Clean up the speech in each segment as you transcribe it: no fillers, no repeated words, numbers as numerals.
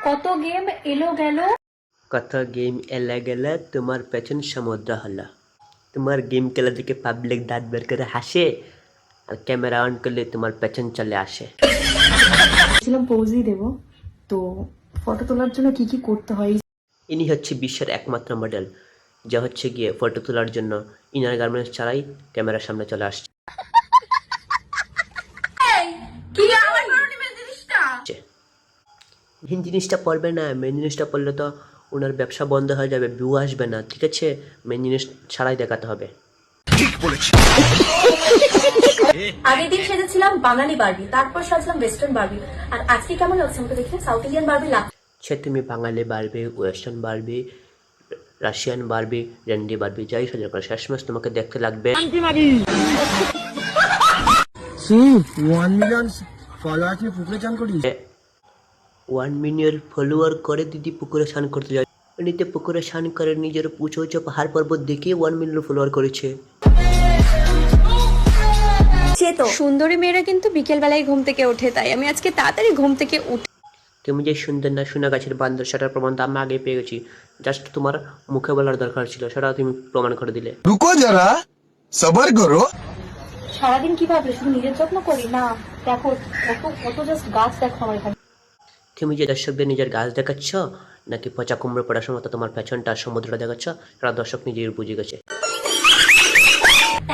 কত গেম এলো গেল, কত গেম এলে গেলে তোমার পেছন সমুদ্র হলো। তোমার গেম খেলা দেখে পাবলিক দাঁত বের করে হাসে, আর ক্যামেরা অন করলে তোমার পেছন চলে আসে। ছিলাম পৌঁছেই দেবো। তো ফটো তোলার জন্য কি কি করতে হয়? ইনি হচ্ছে বিশ্বের একমাত্র মডেল, যা হচ্ছে গিয়ে ফটো তোলার জন্য ইনার গার্মেন্টস ছাড়াই ক্যামেরার সামনে চলে আসছে। মেন জিনিসটা পড়বে না, মেন জিনিসটা পড়লে তো ওনার ব্যবসা বন্ধ হয়ে যাবে, ভিউ আসবে না, ঠিক আছে? মেন জিনিস ছাড়াই দেখাতে হবে। আগের দিন সেজেছিলাম বাঙালি বারবি, তারপর সাজলাম ওয়েস্টার্ন বারবি, আর আজকে কেমন লাগছে আমাকে দেখে? সাউথ ইন্ডিয়ান বারবি সে তুমি বাঙালি বাড়বে, ওয়েস্টার্ন বাড়বে, রাশিয়ান বাড়বে, রেন্ডি বাড়বে, যাই সাজা করে শেষমেশ তোমাকে দেখতে লাগবে 1 million ফলোয়ার নিয়ে পুকুরে চান করিস? 1 মিলিয়ন ফলোয়ার করে দিদি পুকুরে স্নান করতে যায়। এমনিতে পুকুরে স্নান করে নিজের উঁচু উঁচু পাহাড় পর্বত দেখে 1 মিলিয়ন ফলোয়ার করেছে। তো সুন্দরী মেয়েরা কিন্তু বিকেল বেলায় ঘুম থেকে ওঠে, তাই আমি আজকে তাড়াতাড়ি ঘুম থেকে উঠে তুমি যে সুন্দর না সোনা গাছের বান্দর, সেটার প্রমাণ তো আমি আগে পেয়ে গেছি। জাস্ট তোমার মুখে বলার দরকার ছিল, সেটা তুমি প্রমাণ করে দিলে। রুকো যারা, সবার করো। সারাদিন কি ভাবলে শুধু নিজের যত্ন করি? না, দেখো কত কত জাস্ট গাছ দেখো আমার এখানে। তুমি যে দর্শকদের নিজের গাছ দেখাচ্ছ, নাকি পচা কুমড়ো পড়ার সময় তোমার পেছনটা সমুদ্রটা দেখাচ্ছ, সেটা দর্শক নিজেই বুঝে গেছে।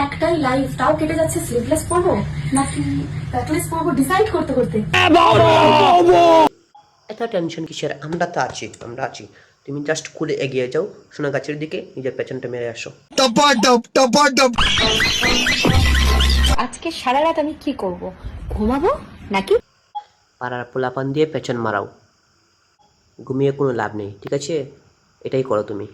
একটাই লাইফ, তাও কেটে যাচ্ছে স্লিভলেস পরবো নাকি প্যাকলেস পরবো ডিসাইড করতে করতে। এত টেনশন কিসের? আমরা তো আছি, আমরা আছি। তুমি জাস্ট কুলে এগিয়ে যাও, সোনা গাছের দিকে নিজের পেছনটা মেরে আসো। টপাটপ টপাটপ। আজকে সারা রাত আমি কি করব? ঘুমাবো নাকি পাড়ার পোলাপান দিয়ে পেছন মারাও। ঘুমিয়ে কোনো লাভ নেই, ঠিক আছে? এটাই করো তুমি।